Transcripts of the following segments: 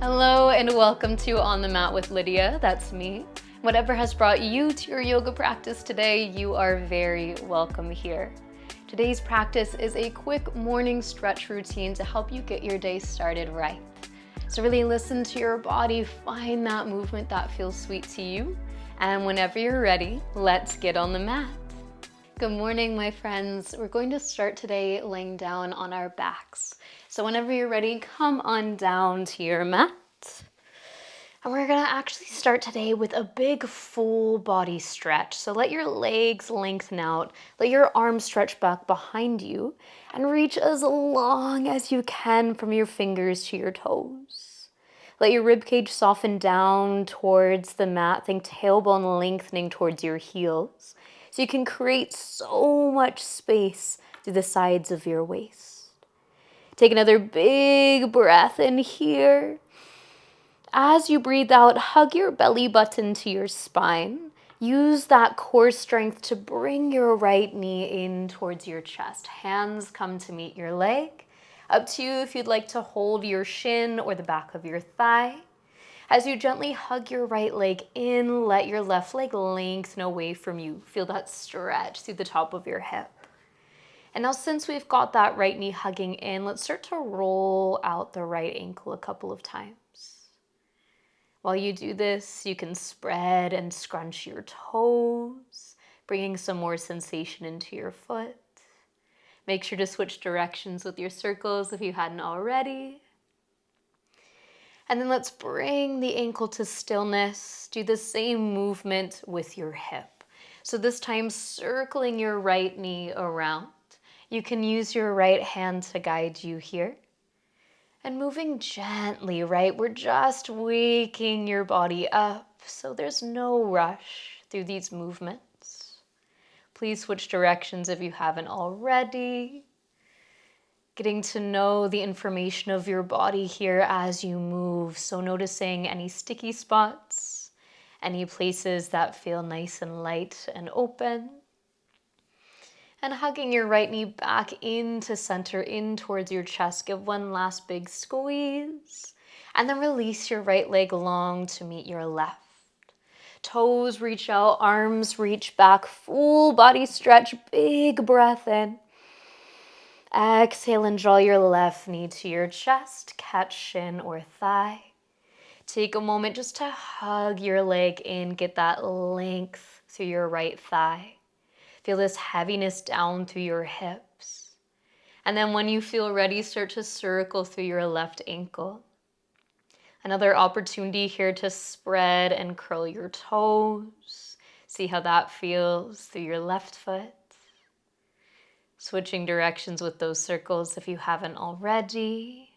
Hello and welcome to On the Mat with Lydia. That's me. Whatever has brought you to your yoga practice today, you are very welcome here. Today's practice is a quick morning stretch routine to help you get your day started right. So really listen to your body, find that movement that feels sweet to you, and whenever you're ready, let's get on the mat. Good morning, my friends. We're going to start today laying down on our backs. So whenever you're ready, come on down to your mat. And we're gonna actually start today with a big full body stretch. So let your legs lengthen out, let your arms stretch back behind you, and reach as long as you can from your fingers to your toes. Let your ribcage soften down towards the mat. Think tailbone lengthening towards your heels. So you can create so much space through the sides of your waist. Take another big breath in here. As you breathe out, hug your belly button to your spine. Use that core strength to bring your right knee in towards your chest. Hands come to meet your leg. Up to you if you'd like to hold your shin or the back of your thigh. As you gently hug your right leg in, let your left leg lengthen away from you. Feel that stretch through the top of your hip. And now since we've got that right knee hugging in, let's start to roll out the right ankle a couple of times. While you do this, you can spread and scrunch your toes, bringing some more sensation into your foot. Make sure to switch directions with your circles if you hadn't already. And then let's bring the ankle to stillness. Do the same movement with your hip. So this time circling your right knee around. You can use your right hand to guide you here. And moving gently, right? We're just waking your body up, so there's no rush through these movements. Please switch directions if you haven't already. Getting to know the information of your body here as you move. So noticing any sticky spots, any places that feel nice and light and open. And hugging your right knee back into center, in towards your chest. Give one last big squeeze. And then release your right leg long to meet your left. Toes reach out, arms reach back, full body stretch, big breath in. Exhale and draw your left knee to your chest, catch shin or thigh. Take a moment just to hug your leg in, get that length through your right thigh. Feel this heaviness down through your hips. And then when you feel ready, start to circle through your left ankle. Another opportunity here to spread and curl your toes. See how that feels through your left foot. Switching directions with those circles if you haven't already.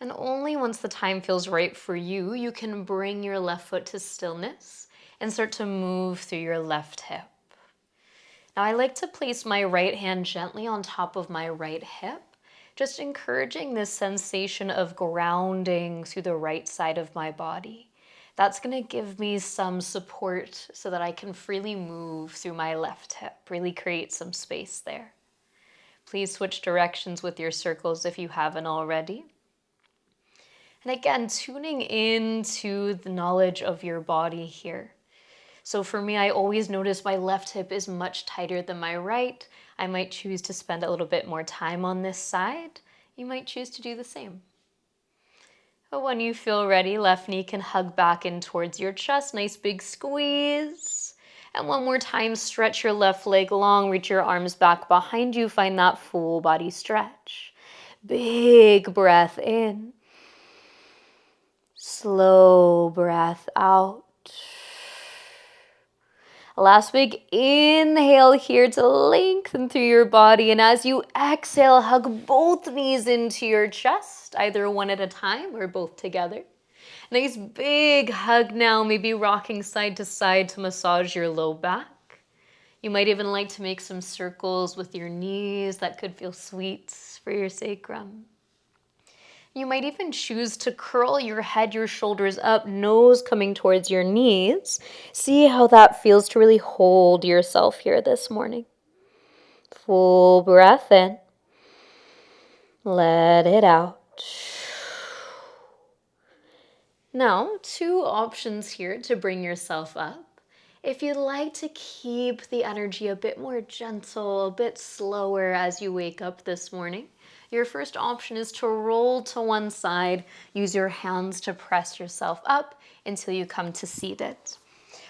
And only once the time feels right for you, you can bring your left foot to stillness and start to move through your left hip. Now I like to place my right hand gently on top of my right hip, just encouraging this sensation of grounding through the right side of my body. That's going to give me some support so that I can freely move through my left hip, really create some space there. Please switch directions with your circles if you haven't already. And again, tuning into the knowledge of your body here. So for me, I always notice my left hip is much tighter than my right. I might choose to spend a little bit more time on this side. You might choose to do the same. But when you feel ready, left knee can hug back in towards your chest. Nice big squeeze. And one more time, stretch your left leg long. Reach your arms back behind you. Find that full body stretch. Big breath in. Slow breath out. Last big inhale here to lengthen through your body. And as you exhale, hug both knees into your chest, either one at a time or both together. Nice big hug now, maybe rocking side to side to massage your low back. You might even like to make some circles with your knees. That could feel sweet for your sacrum. You might even choose to curl your head, your shoulders up, nose coming towards your knees. See how that feels to really hold yourself here this morning. Full breath in. Let it out. Now, two options here to bring yourself up. If you'd like to keep the energy a bit more gentle, a bit slower as you wake up this morning, your first option is to roll to one side. Use your hands to press yourself up until you come to seated.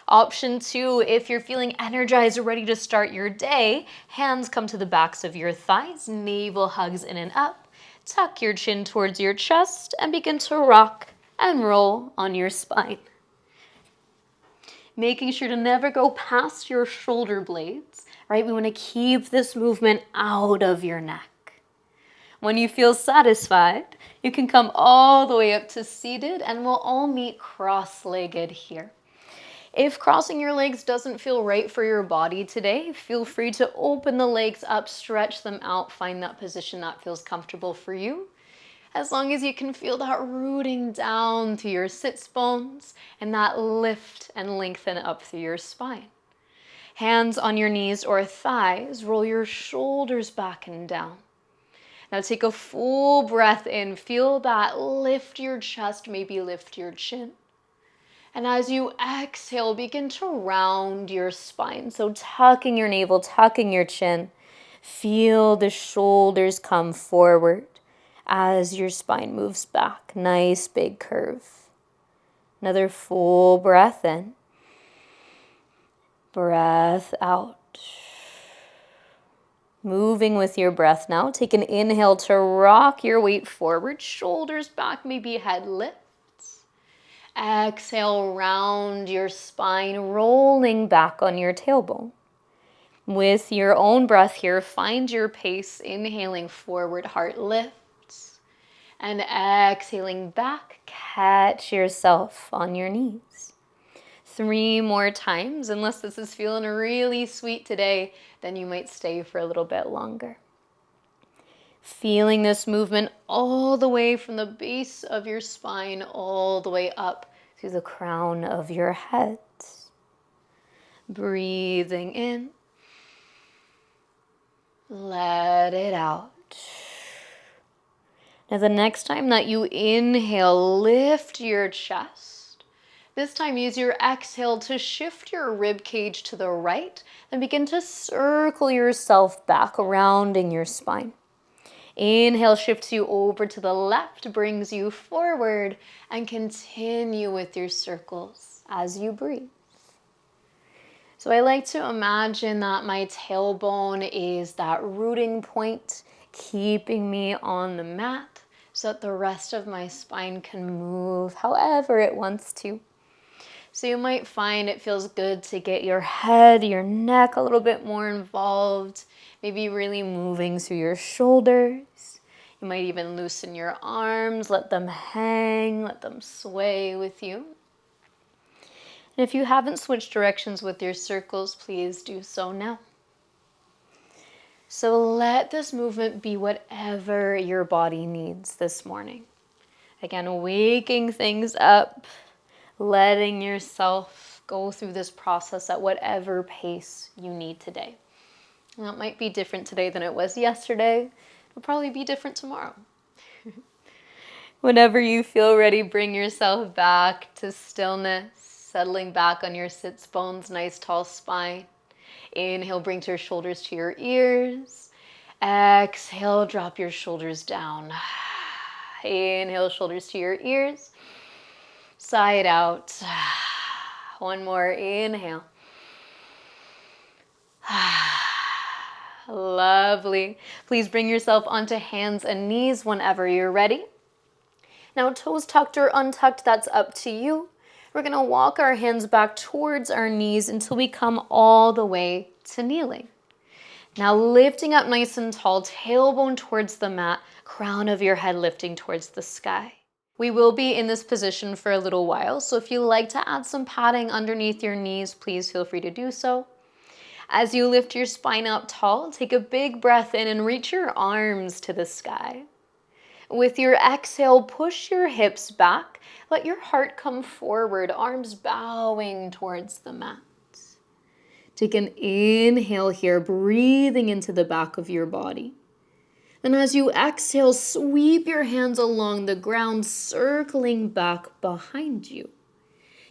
Option two, if you're feeling energized or ready to start your day, hands come to the backs of your thighs, navel hugs in and up. Tuck your chin towards your chest and begin to rock and roll on your spine. Making sure to never go past your shoulder blades, right? We want to keep this movement out of your neck. When you feel satisfied, you can come all the way up to seated and we'll all meet cross-legged here. If crossing your legs doesn't feel right for your body today, feel free to open the legs up, stretch them out, find that position that feels comfortable for you. As long as you can feel that rooting down through your sits bones and that lift and lengthen up through your spine. Hands on your knees or thighs, roll your shoulders back and down. Now take a full breath in, feel that lift your chest, maybe lift your chin. And as you exhale, begin to round your spine. So tucking your navel, tucking your chin. Feel the shoulders come forward as your spine moves back. Nice big curve. Another full breath in. Breath out. Moving with your breath now. Take an inhale to rock your weight forward. Shoulders back, maybe head lifts. Exhale, round your spine, rolling back on your tailbone. With your own breath here, find your pace. Inhaling forward, heart lifts. And exhaling back, catch yourself on your knees. 3 more times. Unless this is feeling really sweet today, then you might stay for a little bit longer. Feeling this movement all the way from the base of your spine, all the way up through the crown of your head. Breathing in. Let it out. Now the next time that you inhale, lift your chest. This time use your exhale to shift your rib cage to the right and begin to circle yourself back, rounding your spine. Inhale shifts you over to the left, brings you forward, and continue with your circles as you breathe. So I like to imagine that my tailbone is that rooting point, keeping me on the mat so that the rest of my spine can move however it wants to. So you might find it feels good to get your head, your neck a little bit more involved, maybe really moving through your shoulders. You might even loosen your arms, let them hang, let them sway with you. And if you haven't switched directions with your circles, please do so now. So let this movement be whatever your body needs this morning. Again, waking things up, letting yourself go through this process at whatever pace you need today. Now, it might be different today than it was yesterday. It'll probably be different tomorrow. Whenever you feel ready, bring yourself back to stillness, settling back on your sits bones, nice tall spine. Inhale, bring your shoulders to your ears. Exhale, drop your shoulders down. Inhale, shoulders to your ears. Sigh it out. One more, inhale. Lovely. Please bring yourself onto hands and knees whenever you're ready. Now, toes tucked or untucked, that's up to you. We're going to walk our hands back towards our knees until we come all the way to kneeling. Now, lifting up nice and tall, tailbone towards the mat, crown of your head lifting towards the sky. We will be in this position for a little while, so if you like to add some padding underneath your knees, please feel free to do so. As you lift your spine up tall, take a big breath in and reach your arms to the sky. With your exhale, push your hips back. Let your heart come forward, arms bowing towards the mat. Take an inhale here, breathing into the back of your body. Then as you exhale, sweep your hands along the ground, circling back behind you.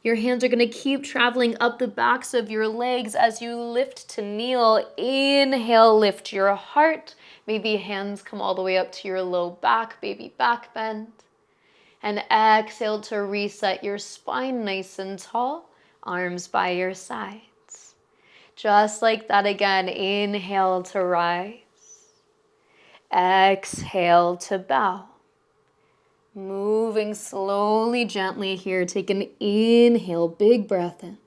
Your hands are going to keep traveling up the backs of your legs as you lift to kneel. Inhale, lift your heart. Maybe hands come all the way up to your low back, baby back bend. And exhale to reset your spine nice and tall, arms by your sides. Just like that again, inhale to rise. Exhale to bow. Moving slowly, gently here. Take an inhale, big breath in.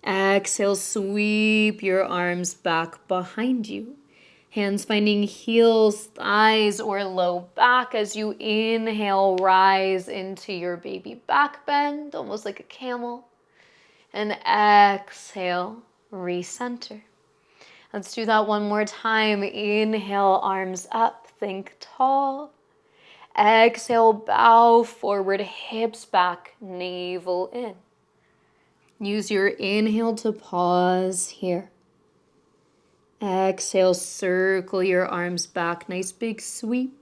Exhale, sweep your arms back behind you. Hands finding heels, thighs, or low back as you inhale, rise into your baby back bend, almost like a camel. And exhale, recenter. Let's do that one more time. Inhale, arms up, think tall. Exhale, bow forward, hips back, navel in. Use your inhale to pause here. Exhale, circle your arms back, nice big sweep.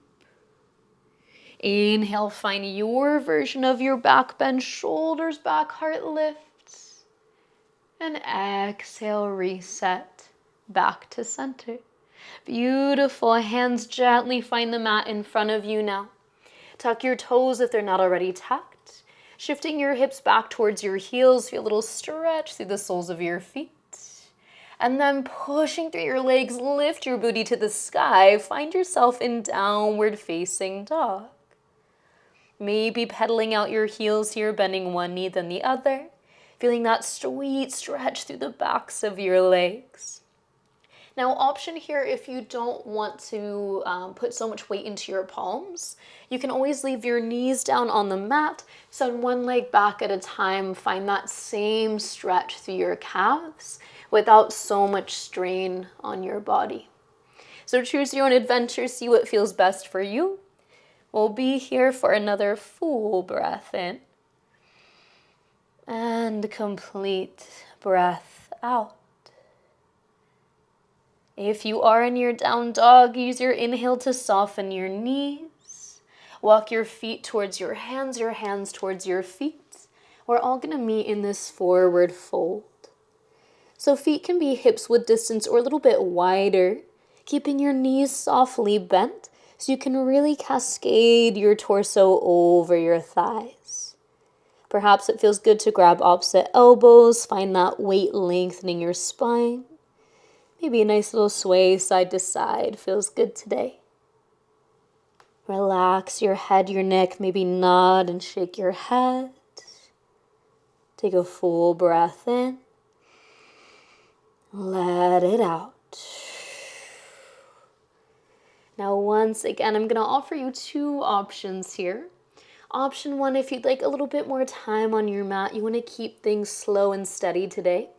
Inhale, find your version of your back bend, shoulders back, heart lifts. And exhale, reset, back to center. Beautiful, hands gently find the mat in front of you now. Tuck your toes if they're not already tucked. Shifting your hips back towards your heels, feel a little stretch through the soles of your feet. And then pushing through your legs, lift your booty to the sky. Find yourself in downward facing dog. Maybe pedaling out your heels here, bending one knee then the other. Feeling that sweet stretch through the backs of your legs. Now, option here, if you don't want to put so much weight into your palms, you can always leave your knees down on the mat, send one leg back at a time, find that same stretch through your calves without so much strain on your body. So choose your own adventure, see what feels best for you. We'll be here for another full breath in and complete breath out. If you are in your down dog, use your inhale to soften your knees. Walk your feet towards your hands towards your feet. We're all going to meet in this forward fold. So feet can be hips width distance or a little bit wider, keeping your knees softly bent so you can really cascade your torso over your thighs. Perhaps it feels good to grab opposite elbows, find that weight lengthening your spine. Maybe a nice little sway side to side feels good today. Relax your head, your neck, maybe nod and shake your head. Take a full breath in. Let it out. Now, once again, I'm going to offer you two options here. Option one, if you'd like a little bit more time on your mat, you want to keep things slow and steady today.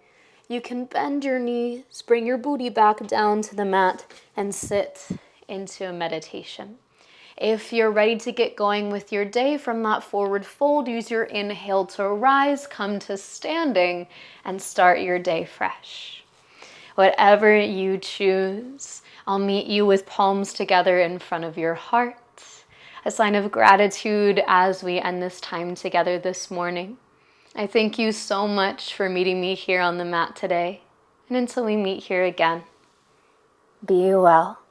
You can bend your knees, bring your booty back down to the mat, and sit into a meditation. If you're ready to get going with your day from that forward fold, use your inhale to rise, come to standing, and start your day fresh. Whatever you choose, I'll meet you with palms together in front of your heart, a sign of gratitude as we end this time together this morning. I thank you so much for meeting me here on the mat today. And until we meet here again, be well.